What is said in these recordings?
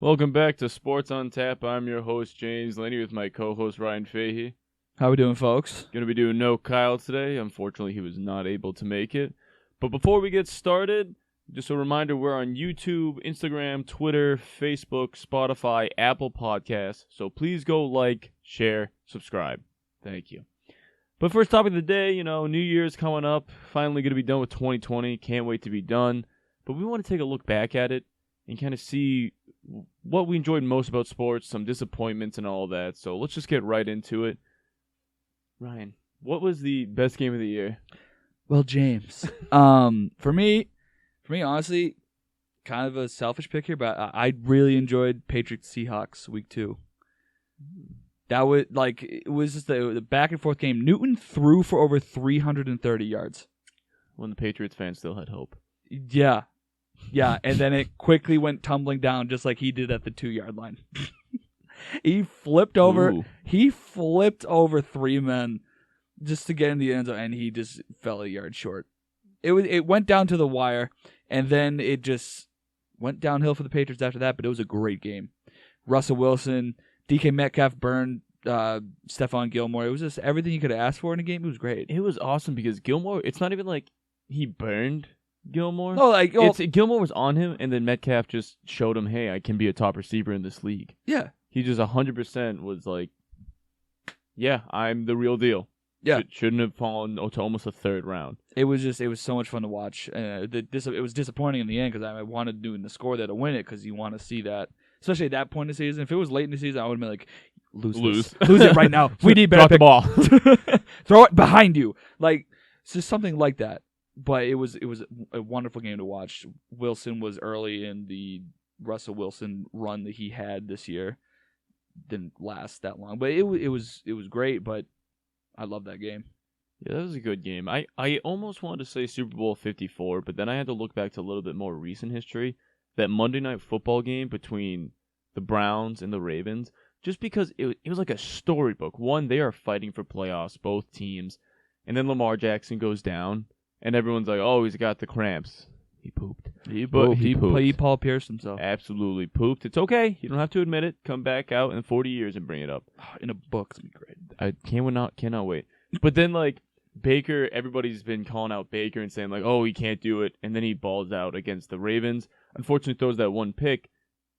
Welcome back to Sports on Tap. I'm your host, James Laney, with my co-host, Ryan Fahey. How we doing, folks? Going to be doing no Kyle today. Unfortunately, he was not able to make it. But before we get started, just a reminder, we're on YouTube, Instagram, Twitter, Facebook, Spotify, Apple Podcasts. So please go like, share, subscribe. Thank you. But first topic of the day, New Year's coming up. Finally going to be done with 2020. Can't wait to be done. But we want to take a look back at it and kind of see what we enjoyed most about sports, some disappointments and all that. So let's just get right into it. Ryan, what was the best game of the year? Well, James, for me, honestly, kind of a selfish pick here, but I really enjoyed Patriots Seahawks week 2. That was just the back and forth game. Newton threw for over 330 yards. When the Patriots fans still had hope. Yeah, and then it quickly went tumbling down just like he did at the 2-yard line. He flipped over. Ooh. He flipped over 3 men just to get in the end zone, and he just fell a yard short. It went down to the wire, and then it just went downhill for the Patriots after that. But it was a great game. Russell Wilson, DK Metcalf burned Stephon Gilmore. It was just everything you could have asked for in a game. It was great. It was awesome because Gilmore. It's not even like he burned Gilmore. No, Gilmore was on him, and then Metcalf just showed him, "Hey, I can be a top receiver in this league." Yeah. He just 100% was like, "Yeah, I'm the real deal." Yeah. Shouldn't have fallen to almost a third round. It was so much fun to watch. It was disappointing in the end because I wanted Newton to score there to win it because you want to see that, especially at that point in the season. If it was late in the season, I would have been like, lose it right now. We need better. Drop the ball. Throw it behind you. Like, it's just something like that. But it was a wonderful game to watch. Wilson was early in the Russell Wilson run that he had this year. Didn't last that long, but it was great. But I love that game. Yeah, that was a good game. I almost wanted to say Super Bowl 54, but then I had to look back to a little bit more recent history. That Monday Night Football game between the Browns and the Ravens, just because it was like a storybook. One, they are fighting for playoffs, both teams, and then Lamar Jackson goes down, and everyone's like, "Oh, he's got the cramps." He pooped. He pooped. He Paul Pierce himself. Absolutely pooped. It's okay. You don't have to admit it. Come back out in 40 years and bring it up. In a book, it's gonna be great. I cannot wait. But then, like, Baker, everybody's been calling out Baker and saying, like, "Oh, he can't do it." And then he balls out against the Ravens. Unfortunately, throws that one pick.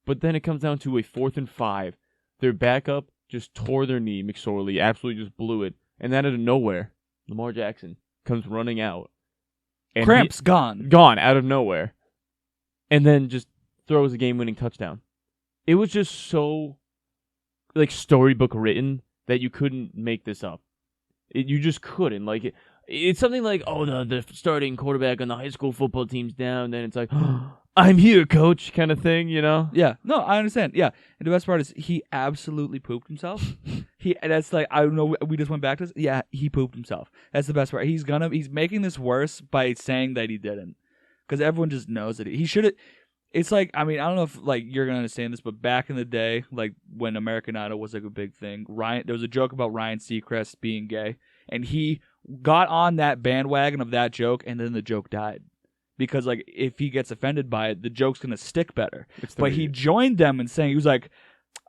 But then it comes down to a 4th and 5. Their backup just tore their knee. McSorley absolutely just blew it. And then out of nowhere, Lamar Jackson comes running out. And Cramps gone out of nowhere. And then just throws a game-winning touchdown. It was just so, like, storybook written that you couldn't make this up. You just couldn't. Like, it's something like, "Oh, the starting quarterback on the high school football team's down." Then it's like, "I'm here, coach," kind of thing, Yeah, no, I understand. Yeah, and the best part is he absolutely pooped himself. That's like, I don't know. We just went back to this. Yeah, he pooped himself. That's the best part. He's making this worse by saying that he didn't, because everyone just knows that he should have. It's like, I mean, I don't know if like you're gonna understand this, but back in the day, like when American Idol was like a big thing, there was a joke about Ryan Seacrest being gay, and he got on that bandwagon of that joke, and then the joke died. Because, like, if he gets offended by it, the joke's going to stick better. But he joined them in saying, he was like,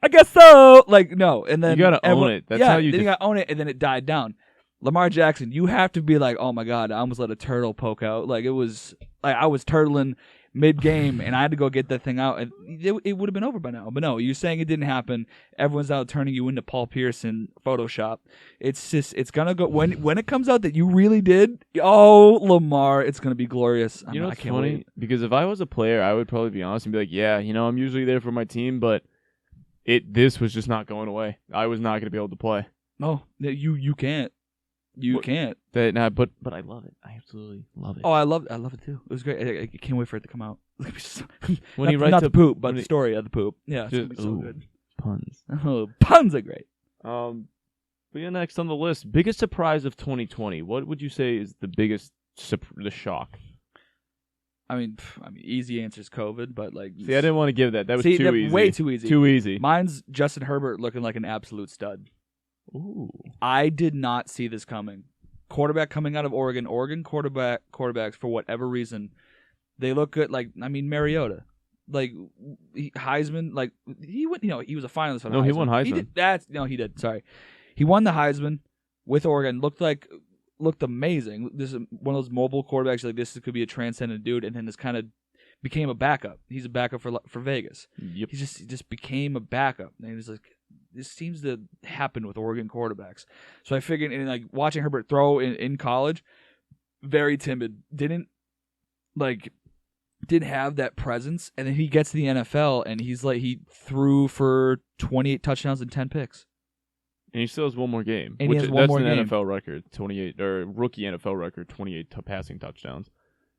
"I guess so." Like, no. And then you got to own it. That's how you got to own it, and then it died down. Lamar Jackson, you have to be like, "Oh, my God, I almost let a turtle poke out." Like, it was, like, I was turtling mid-game, and I had to go get that thing out, and it would have been over by now. But no, you're saying it didn't happen. Everyone's out turning you into Paul Pierce in Photoshop. It's just, it's gonna go when it comes out that you really did. Oh, Lamar, it's gonna be glorious. You know I what's can't funny? wait. Because if I was a player, I would probably be honest and be like, "Yeah, I'm usually there for my team, but this was just not going away. I was not gonna be able to play." No, you can't. Can't. But I love it. I absolutely love it. Oh, I love it too. It was great. I can't wait for it to come out. When he writes not the up- poop, but when the he- story of the poop. Yeah, it's Just- gonna be so ooh. good. Puns. Oh, puns are great. But yeah, next on the list, biggest surprise of 2020. What would you say is the biggest the shock? I mean, easy answer is COVID, but like, See, I didn't want to give that. That was See, too easy. way too easy. Too easy. Mine's Justin Herbert looking like an absolute stud. Ooh. I did not see this coming. Quarterback coming out of Oregon. Oregon quarterbacks, for whatever reason, they look good. Like, I mean, Mariota. like Heisman, like he went. He was a finalist for the No, Heisman. he won Heisman. He did. Sorry, he won the Heisman with Oregon. Looked amazing. This is one of those mobile quarterbacks. Like this could be a transcendent dude, and then this kind of became a backup. He's a backup for Vegas. Yep. He just became a backup, and he's like, this seems to happen with Oregon quarterbacks. So I figured, and like watching Herbert throw in college, very timid, didn't have that presence, and then he gets to the NFL, and he threw for 28 touchdowns and 10 picks. And he still has one more game. And he has one that's more an game. NFL record, 28 or rookie NFL record, 28 passing touchdowns.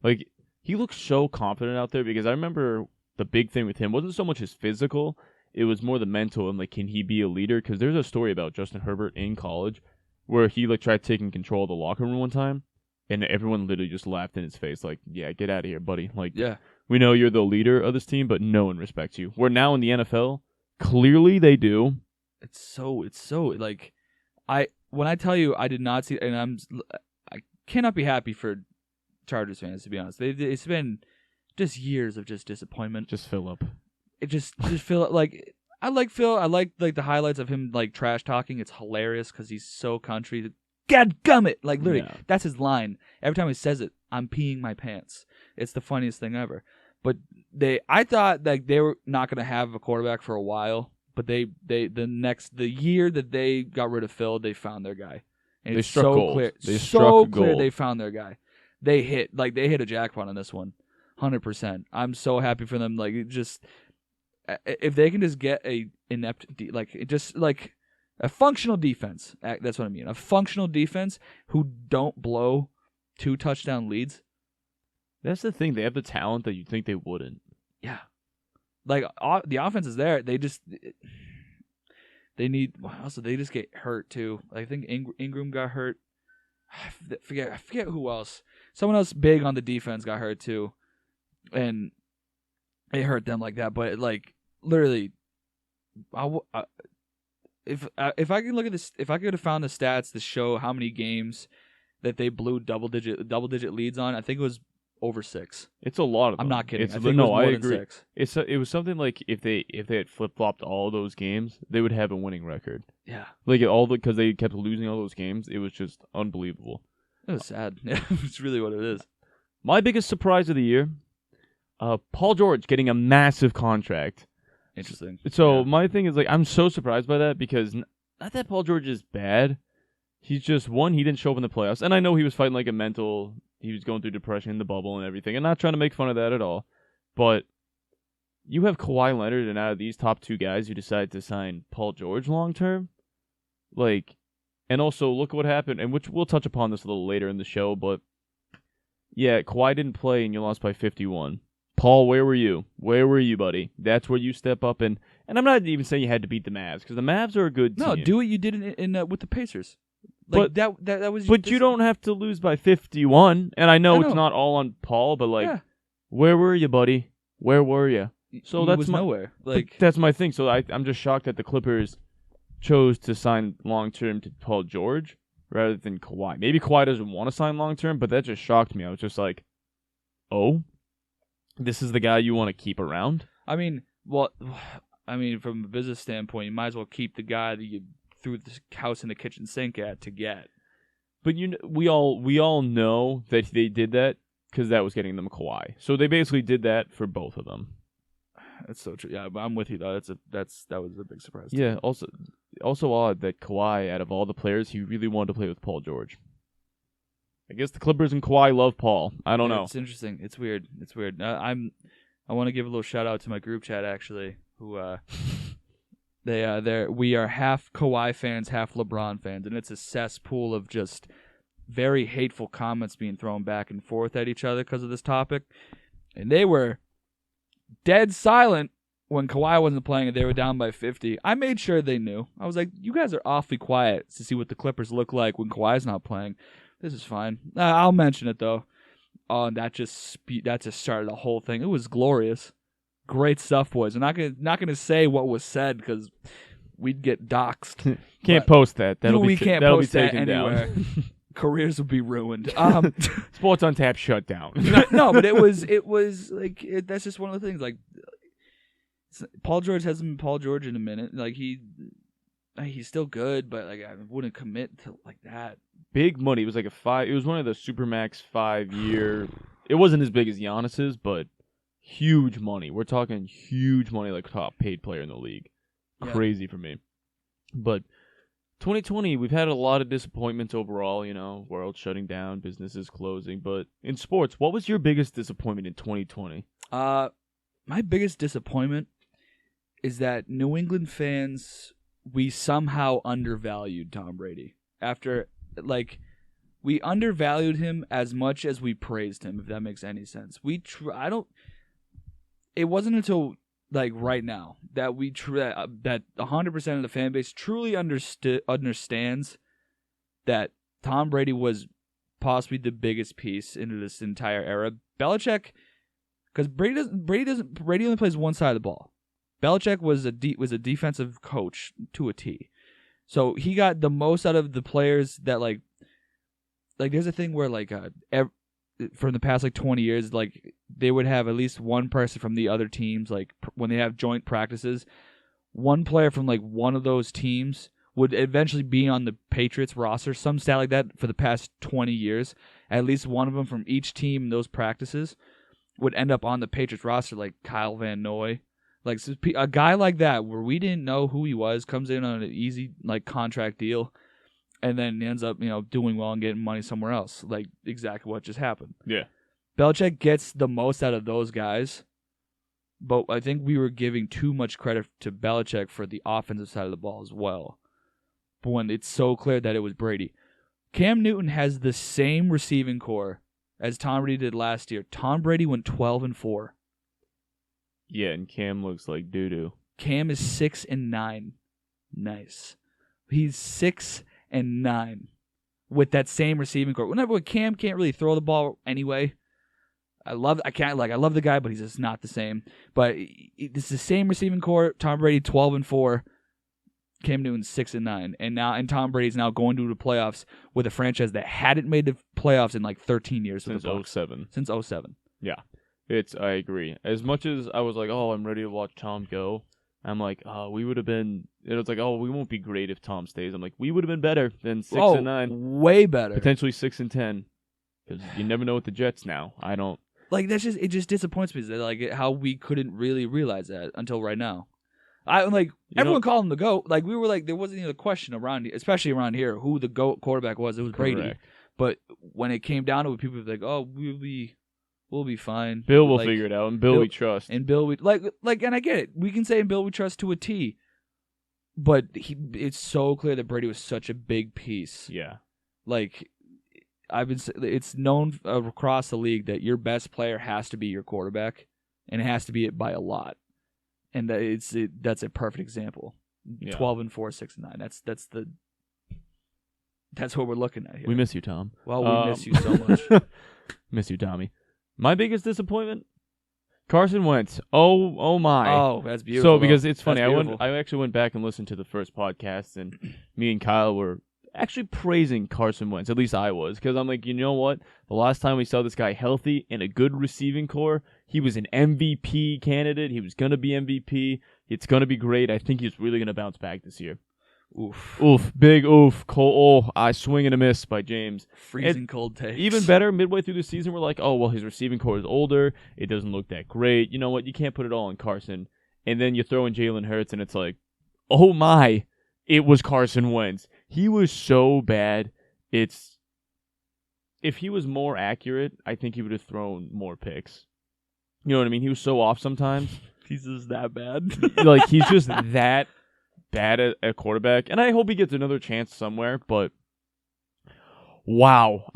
Like he looks so confident out there because I remember the big thing with him wasn't so much his physical, it was more the mental and like can he be a leader? Because there's a story about Justin Herbert in college where he like tried taking control of the locker room one time, and everyone literally just laughed in his face like, "Yeah, get out of here, buddy." Like, Yeah, we know you're the leader of this team, but no one respects you. Where now in the NFL, clearly they do. It's so like when I tell you I did not see, and I cannot be happy for Chargers fans, to be honest. It's been just years of just disappointment. Just fill up. It just feel like I like Phil. I like the highlights of him like trash talking. It's hilarious because he's so country. God gummit, like literally, that's his line. Every time he says it, I'm peeing my pants. It's the funniest thing ever. But I thought that they were not going to have a quarterback for a while. But the year that they got rid of Phil, they found their guy. And they struck gold. Clear. They so struck clear gold. they found their guy. They hit a jackpot on this one, 100%. I'm so happy for them. Like just if they can just get a functional defense. That's what I mean. A functional defense who don't blow 2 touchdown leads. That's the thing. They have the talent that you'd think they wouldn't. Yeah. Like the offense is there. They just need. Also, they just get hurt too. I think Ingram got hurt. I forget who else. Someone else big on the defense got hurt too, and it hurt them like that. But like literally, if I can look at this, if I could have found the stats to show how many games that they blew double digit leads on, I think it was over 6. It's a lot of them. I'm not kidding. I think it was more I than agree. 6. It was something like if they had flip flopped all those games, they would have a winning record. Yeah, Like because they kept losing all those games, it was just unbelievable. it was sad. It's really what it is. My biggest surprise of the year, Paul George getting a massive contract. Interesting. So my thing is like I'm so surprised by that because not that Paul George is bad, he's just he didn't show up in the playoffs, and I know he was fighting like a mental. He was going through depression in the bubble and everything, and not trying to make fun of that at all. But you have Kawhi Leonard, and out of these top 2 guys, you decide to sign Paul George long term. Like, and also look at what happened, and which we'll touch upon this a little later in the show. But yeah, Kawhi didn't play, and you lost by 51. Paul, where were you? Where were you, buddy? That's where you step up, and I'm not even saying you had to beat the Mavs because the Mavs are a good team. No, do what you did in with the Pacers. Like that was. But you don't have to lose by 51. And I know it's not all on Paul, but like, where were you, buddy? Where were you? So that's nowhere. Like that's my thing. So I'm just shocked that the Clippers chose to sign long term to Paul George rather than Kawhi. Maybe Kawhi doesn't want to sign long term, but that just shocked me. I was just like, oh, this is the guy you want to keep around? I mean, from a business standpoint, you might as well keep the guy that you threw the house in the kitchen sink to get. But we all know that they did that because that was getting them Kawhi. So they basically did that for both of them. That's so true. Yeah, but I'm with you though. That was a big surprise. Yeah. Also odd that Kawhi, out of all the players, he really wanted to play with Paul George. I guess the Clippers and Kawhi love Paul. I don't know. It's interesting. It's weird. I want to give a little shout out to my group chat actually, who we are half Kawhi fans, half LeBron fans, and it's a cesspool of just very hateful comments being thrown back and forth at each other because of this topic. And they were dead silent when Kawhi wasn't playing and they were down by 50. I made sure they knew. I was like, you guys are awfully quiet to see what the Clippers look like when Kawhi's not playing. This is fine. I'll mention it though. Oh, and that just started the whole thing. It was glorious. Great stuff, boys. I'm not gonna say what was said because we'd get doxxed. Can't post that. That'll be that taken anywhere. down. Careers would be ruined. Sports on Tap shut down. No, but it was like that's just one of the things. Like Paul George hasn't been Paul George in a minute. Like he's still good, but like I wouldn't commit to like that. Big money. It was like it was one of the Supermax 5-year. It wasn't as big as Giannis's, but huge money. We're talking huge money, like top paid player in the league. Yeah. Crazy for me. But 2020, we've had a lot of disappointments overall, world shutting down, businesses closing. But in sports, what was your biggest disappointment in 2020? My biggest disappointment is that New England fans, we somehow undervalued Tom Brady. After, we undervalued him as much as we praised him, if that makes any sense. It wasn't until right now that that 100% of the fan base truly understands that Tom Brady was possibly the biggest piece into this entire era. Belichick, because Brady only plays one side of the ball. Belichick was a defensive coach to a T, so he got the most out of the players that like there's a thing where from the past 20 years, they would have at least one person from the other teams, when they have joint practices, one player from one of those teams would eventually be on the Patriots roster, some stat like that for the past 20 years. At least one of them from each team in those practices would end up on the Patriots roster, like Kyle Van Noy. A guy like that where we didn't know who he was, comes in on an easy contract deal, and then ends up, doing well and getting money somewhere else. Exactly what just happened. Yeah. Belichick gets the most out of those guys, but I think we were giving too much credit to Belichick for the offensive side of the ball as well. But when it's so clear that it was Brady. Cam Newton has the same receiving core as Tom Brady did last year. Tom Brady went 12-4. Yeah, and Cam looks like doo-doo. Cam is 6-9. Nice. He's 6-9 with that same receiving core. Whenever Cam can't really throw the ball anyway. I love the guy, but he's just not the same. But it's the same receiving core. Tom Brady 12-4. Cam Newton 6-9, and Tom Brady's now going to the playoffs with a franchise that hadn't made the playoffs in 13 years since 07. Since 07. Yeah, I agree. As much as I was like, oh, I'm ready to watch Tom go, I'm like, we would have been. It was like, oh, we won't be great if Tom stays. I'm like, we would have been better than 6-9, way better, potentially 6-10, because you never know with the Jets now. I don't it just disappoints me that how we couldn't really realize that until right now. Everyone called him the GOAT. We were there wasn't even a question around, especially around here, who the GOAT quarterback was. It was correct. Brady. But when it came down to it, people were like, "Oh, we'll be fine. Bill will figure it out, and Bill we trust." And Bill, and I get it. We can say in Bill we trust to a T. But it's so clear that Brady was such a big piece. Yeah. It's known across the league that your best player has to be your quarterback, and it has to be it by a lot. And that's a perfect example. Yeah. 12-4, 6-9. That's what we're looking at here. We miss you, Tom. Well, we miss you so much. Miss you, Tommy. My biggest disappointment, Carson Wentz. Oh my. Oh, that's beautiful. So because it's funny, I actually went back and listened to the first podcast, and me and Kyle were actually praising Carson Wentz. At least I was, because I'm like, you know what? The last time we saw this guy healthy and a good receiving core, he was an MVP candidate. He was going to be MVP. It's going to be great. I think he's really going to bounce back this year. Oof. Big oof. Cold. I swing and a miss by James. Freezing cold takes. Even better, midway through the season, we're like, oh, well, his receiving core is older. It doesn't look that great. You know what? You can't put it all on Carson. And then you throw in Jalen Hurts, and it's like, oh my, it was Carson Wentz. He was so bad. If he was more accurate, I think he would have thrown more picks. You know what I mean? He was so off sometimes. He's just that bad. He's just that bad at a quarterback. And I hope he gets another chance somewhere, but wow.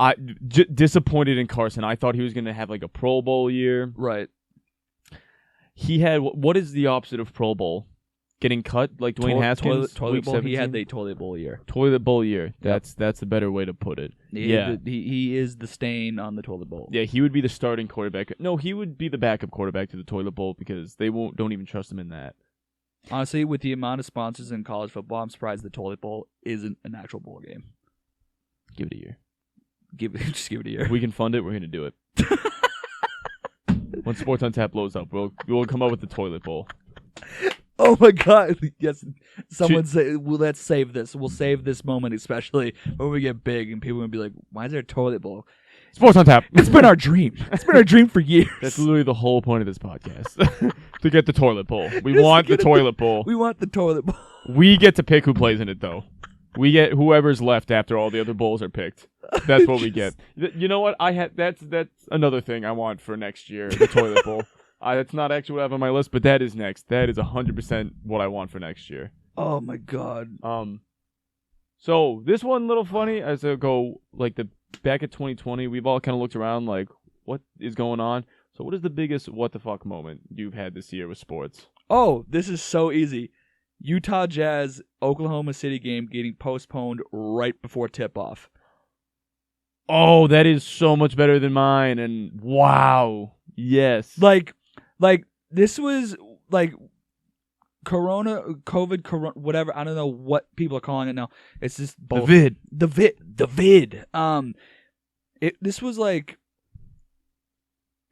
Disappointed in Carson. I thought he was going to have a Pro Bowl year. Right. He had, what is the opposite of Pro Bowl? Getting cut like Dwayne Haskins? Toilet bowl. He had the toilet bowl year. Toilet bowl year. That's the better way to put it. He is the stain on the toilet bowl. Yeah, he would be the starting quarterback. No, he would be the backup quarterback to the toilet bowl because they don't even trust him in that. Honestly, with the amount of sponsors in college football, I'm surprised the toilet bowl isn't an actual bowl game. Give it a year. Just give it a year. If we can fund it, we're going to do it. When Sports on Tap blows up, we'll come up with the toilet bowl. Oh my God! Yes, someone say, well, "Let's save this. We'll save this moment, especially when we get big and people will be like, why is there a toilet bowl?" Sports on tap. It's been our dream. It's been our dream for years. That's literally the whole point of this podcast. To get the toilet bowl. We Just want the get toilet bowl. We want the toilet bowl. We get to pick who plays in it, though. We get whoever's left after all the other bowls are picked. That's what we get. You know what? That's another thing I want for next year. The toilet bowl. That's not actually what I have on my list, but that is next. That is 100% what I want for next year. Oh my God. So this one a little funny as I go like back at 2020. We've all kind of looked around like what is going on. So what is the biggest what the fuck moment you've had this year with sports? Oh, this is so easy. Utah Jazz Oklahoma City game getting postponed right before tip off. Oh, that is so much better than mine. And wow, yes, Like this was like COVID, whatever. I don't know what people are calling it now. It's just both. The vid. This was like,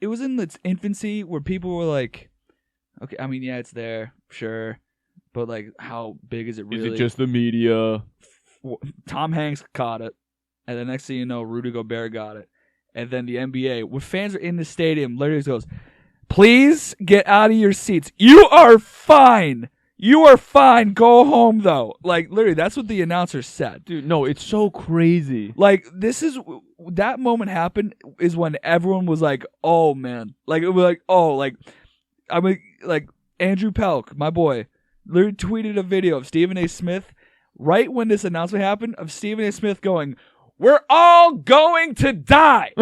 it was in its infancy where people were like, okay, I mean, yeah, it's there, sure, but like, how big is it really? Is it just the media? Tom Hanks caught it, and the next thing you know, Rudy Gobert got it, and then the NBA, when fans are in the stadium, literally goes, "Please get out of your seats. You are fine. You are fine. Go home, though." Like, literally, that's what the announcer said. Dude, no, it's so crazy. Like, that moment happened is when everyone was like, oh, man. Like, it was like, oh, like, I mean, like, Andrew Pelk, my boy, literally tweeted a video of Stephen A. Smith right when this announcement happened of Stephen A. Smith going, "We're all going to die."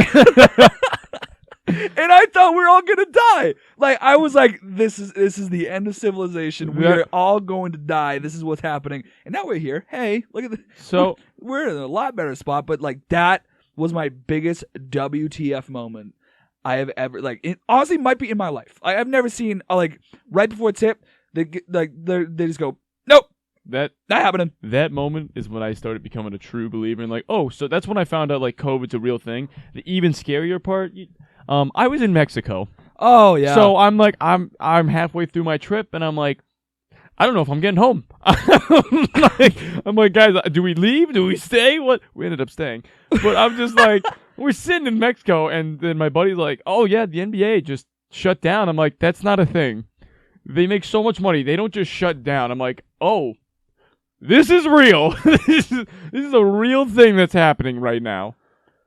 And I thought we were all gonna die. Like, I was like, this is the end of civilization. We are all going to die. This is what's happening. And now we're here. Hey, look at this. So we're in a lot better spot. But like, that was my biggest WTF moment I have ever, like, it honestly might be in my life. I've never seen like right before tip, they just go, nope. That not happening. That moment is when I started becoming a true believer in like, oh, so that's when I found out like COVID's a real thing. The even scarier part, I was in Mexico. Oh yeah. So I'm like, I'm halfway through my trip, and I'm like, I don't know if I'm getting home. I'm like, guys, do we leave? Do we stay? What? We ended up staying, but I'm just like, we're sitting in Mexico, and then my buddy's like, oh yeah, the NBA just shut down. I'm like, that's not a thing. They make so much money. They don't just shut down. I'm like, oh. This is real. This is a real thing that's happening right now.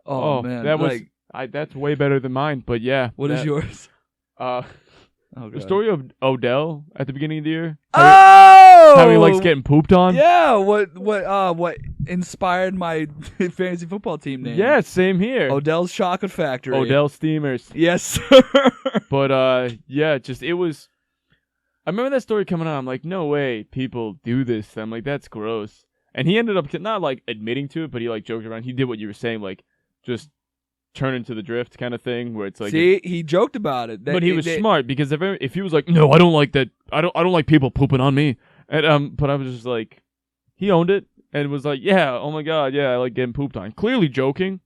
Oh man, that was like, that's way better than mine. But yeah, what is yours? The story of Odell at the beginning of the year. How he likes getting pooped on. Yeah, what inspired my fantasy football team name? Yeah, same here. Odell's Chocolate Factory. Odell Steamers. Yes, sir. But yeah, it was. I remember that story coming out. I'm like, no way, people do this. I'm like, that's gross. And he ended up not like admitting to it, but he like joked around. He did what you were saying, like just turn into the drift kind of thing, where it's like. See, he joked about it. But he was smart, because if he was like, no, I don't like that. I don't like people pooping on me. And but I was just like, he owned it and was like, yeah, oh my god, yeah, I like getting pooped on. Clearly joking,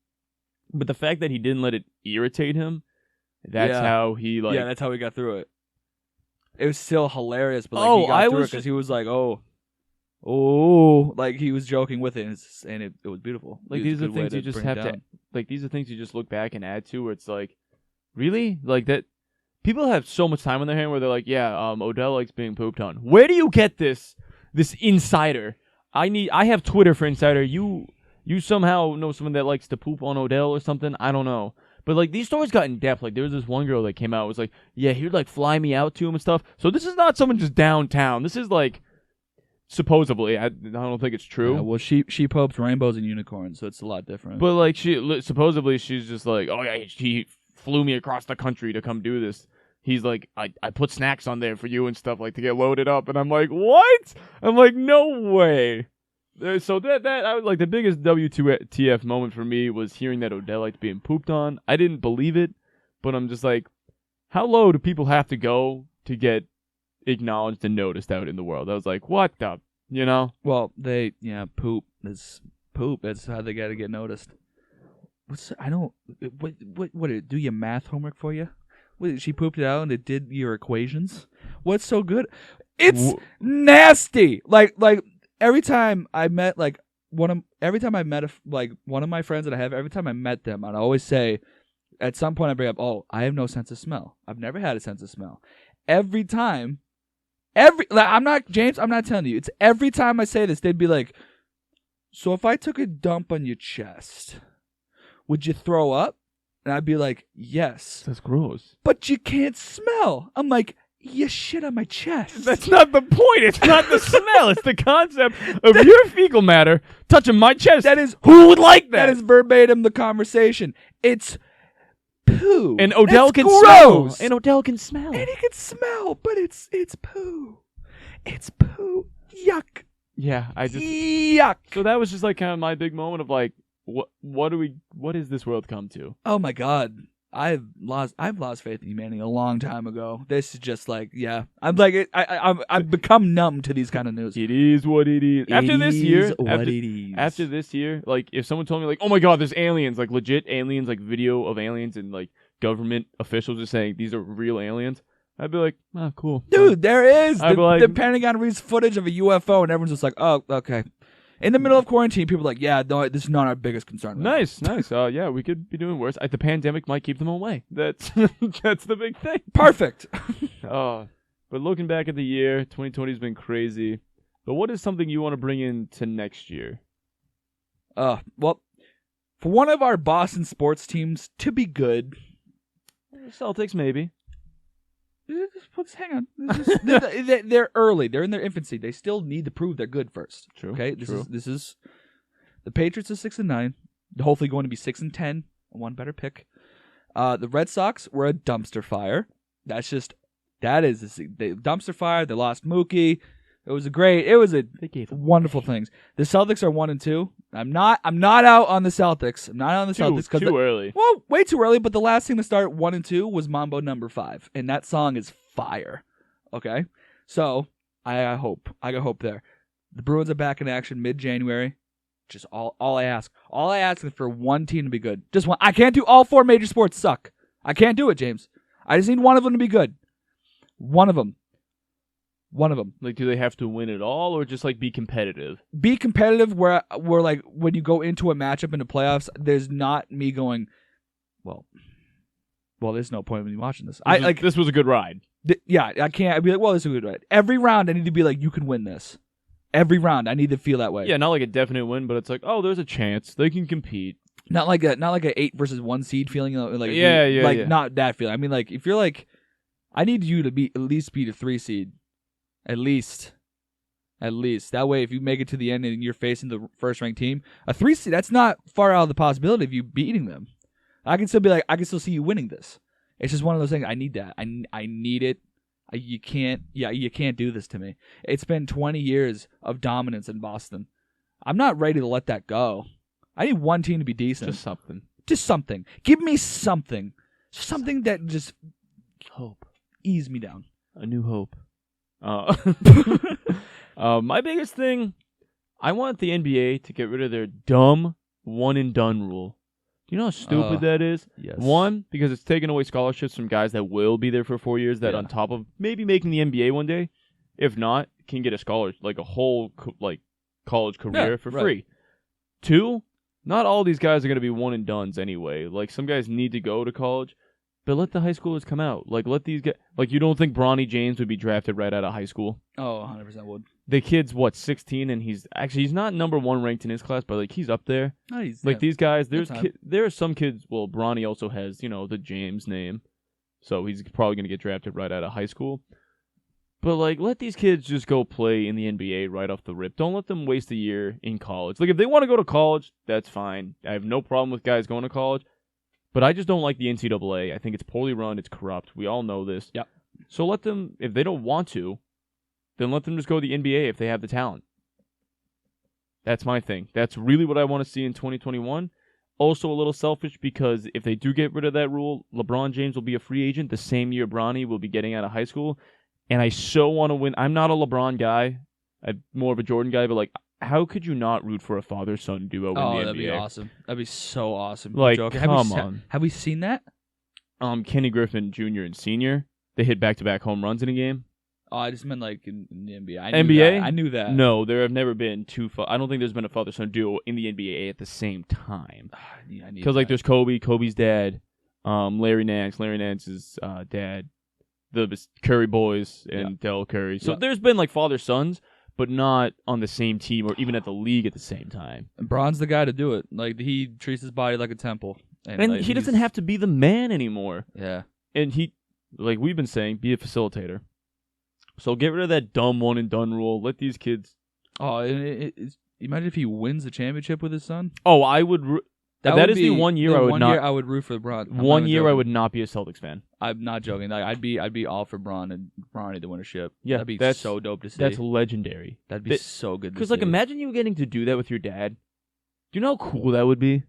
but the fact that he didn't let it irritate him, that's how he like. Yeah, that's how he got through it. It was still hilarious, but like, he got through it because he was like, oh, like he was joking with it, and it was beautiful. Like, these are things you just have to, like, these are things you just look back and add to, where it's like, really? Like, that, people have so much time on their hand where they're like, yeah, Odell likes being pooped on. Where do you get this insider? I have Twitter for insider. You somehow know someone that likes to poop on Odell or something? I don't know. But, like, these stories got in depth. Like, there was this one girl that came out, was like, yeah, he would, like, fly me out to him and stuff. So this is not someone just downtown. This is, like, supposedly. I don't think it's true. Yeah, well, she popes rainbows and unicorns, so it's a lot different. But, like, supposedly she's just like, oh, yeah, he flew me across the country to come do this. He's like, I put snacks on there for you and stuff, like, to get loaded up. And I'm like, what? I'm like, no way. So that I was like, the biggest WTF moment for me was hearing that Odell liked being pooped on. I didn't believe it, but I'm just like, how low do people have to go to get acknowledged and noticed out in the world? I was like, what the, you know? Well, poop is poop. That's how they got to get noticed. What did it do your math homework for you? She pooped it out and it did your equations? What's so good? It's nasty. Like every time I met one of my friends that I have, every time I met them, I'd always say, at some point I bring up, oh, I have no sense of smell. I've never had a sense of smell. Every time, I'm not telling you. It's every time I say this, they'd be like, so if I took a dump on your chest, would you throw up? And I'd be like, yes. That's gross. But you can't smell. I'm like, you shit on my chest. That's not the point. It's not the smell. It's the concept of your fecal matter touching my chest. That is, who would like that? That is verbatim the conversation. It's poo. And Odell That's can gross. smell. And Odell can smell. And he can smell, but it's poo. It's poo. Yuck. Yeah, yuck. So that was just like kind of my big moment of like, what is this world come to? Oh my God. I've lost faith in humanity a long time ago. This is just like, yeah. I'm like, I've become numb to these kind of news. It is what it is. After After this year, like if someone told me like, oh my God, there's aliens, like legit aliens, like video of aliens, and like government officials are saying these are real aliens, I'd be like, oh, cool. Dude, there is. The Pentagon released footage of a UFO, and everyone's just like, oh, okay. In the middle of quarantine, people are like, yeah, no, this is not our biggest concern. Nice. Yeah, we could be doing worse. The pandemic might keep them away. That's that's the big thing. Perfect. But looking back at the year, 2020 has been crazy. But what is something you want to bring into next year? Well, for one of our Boston sports teams to be good. Celtics, maybe. Hang on. They're early. They're in their infancy. They still need to prove they're good first. True. Okay. This is the Patriots are 6-9. They're hopefully going to be 6-10. One better pick. The Red Sox were a dumpster fire. The dumpster fire. They lost Mookie. It was wonderful things. The Celtics are 1-2. I'm not out on the Celtics. I'm not on the Celtics because too early. Well, way too early. But the last thing to start 1-2 was Mambo No. 5, and that song is fire. Okay, so I hope there. The Bruins are back in action mid-January. Just all I ask. All I ask is for one team to be good. Just one. I can't do all 4 major sports suck. I can't do it, James. I just need one of them to be good. One of them. Like, do they have to win it all, or just like be competitive? Be competitive. Where like when you go into a matchup in the playoffs, there's not me going, well, there's no point in me watching this. This was a good ride. Yeah, I can't. I'd be like, well, this is a good ride. Every round, I need to be like, you can win this. Every round, I need to feel that way. Yeah, not like a definite win, but it's like, oh, there's a chance they can compete. Not like a 8 versus 1 seed feeling. Like yeah. Not that feeling. I mean, like if you're like, I need you to be at least be the 3 seed. At least. That way, if you make it to the end and you're facing the first-ranked team, a 3 seed, that's not far out of the possibility of you beating them. I can still see you winning this. It's just one of those things. I need that. I need it. You can't do this to me. It's been 20 years of dominance in Boston. I'm not ready to let that go. I need one team to be decent. Just something. Give me something. Something that just hope. Ease me down. A new hope. My biggest thing, I want the NBA to get rid of their dumb one and done rule. Do you know how stupid that is? Yes. One, because it's taking away scholarships from guys that will be there for 4 years that on top of maybe making the NBA one day, if not, can get a scholarship, like a whole college career for free. 2, not all these guys are going to be one and dones anyway. Like some guys need to go to college. But let the high schoolers come out. Like, let these guys... Like, you don't think Bronny James would be drafted right out of high school? Oh, 100% would. The kid's, 16, and he's not number 1 ranked in his class, but, like, he's up there. Oh, these guys, there are some kids... Well, Bronny also has, the James name. So he's probably going to get drafted right out of high school. But, like, let these kids just go play in the NBA right off the rip. Don't let them waste a year in college. Like, if they want to go to college, that's fine. I have no problem with guys going to college. But I just don't like the NCAA. I think it's poorly run. It's corrupt. We all know this. Yep. So let them, if they don't want to, then let them just go to the NBA if they have the talent. That's my thing. That's really what I want to see in 2021. Also a little selfish because if they do get rid of that rule, LeBron James will be a free agent the same year Bronny will be getting out of high school. And I so want to win. I'm not a LeBron guy. I'm more of a Jordan guy, but like, how could you not root for a father-son duo in the NBA? Oh, that'd be awesome. That'd be so awesome. Like, come on. Have we seen that? Kenny Griffin Jr. and Sr., they hit back-to-back home runs in a game. Oh, I just meant like in the NBA. NBA? I knew that. No, there have never been two. I don't think there's been a father-son duo in the NBA at the same time. Yeah, Because like there's Kobe's dad, Larry Nance's dad, the Curry boys, and Del Curry. So there's been like father-sons, but not on the same team or even at the league at the same time. And Bron's the guy to do it. Like he treats his body like a temple, and like, he doesn't have to be the man anymore. Yeah, and he, like we've been saying, be a facilitator. So get rid of that dumb one and done rule. Let these kids. Oh, imagine if he wins the championship with his son. Oh, I would. That is the 1 year I would not. 1 year I would root for LeBron. 1 year I would not be a Celtics fan. I'm not joking. Like, I'd be all for Bron and Bronny to win a ship. Yeah, that'd be so dope to see. That's legendary. That'd be so good. Because like, imagine you getting to do that with your dad. Do you know how cool that would be?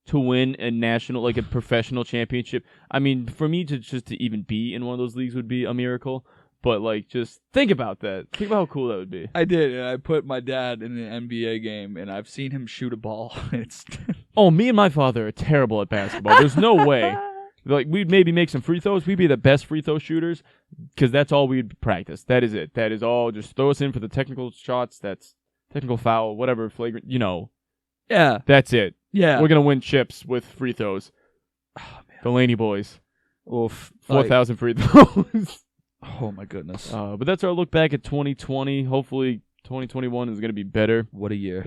To win a national, like a professional championship. I mean, for me to even be in one of those leagues would be a miracle. But, like, just think about that. Think about how cool that would be. I did, and I put my dad in an NBA game, and I've seen him shoot a ball. Oh, me and my father are terrible at basketball. There's no way. Like, we'd maybe make some free throws. We'd be the best free throw shooters because that's all we'd practice. That is it. That is all. Just throw us in for the technical shots. That's technical foul, whatever, flagrant, Yeah. That's it. Yeah. We're going to win chips with free throws. Oh, man. The Laney boys. Oof. 4,000 free throws. Oh, my goodness. But that's our look back at 2020. Hopefully, 2021 is going to be better. What a year.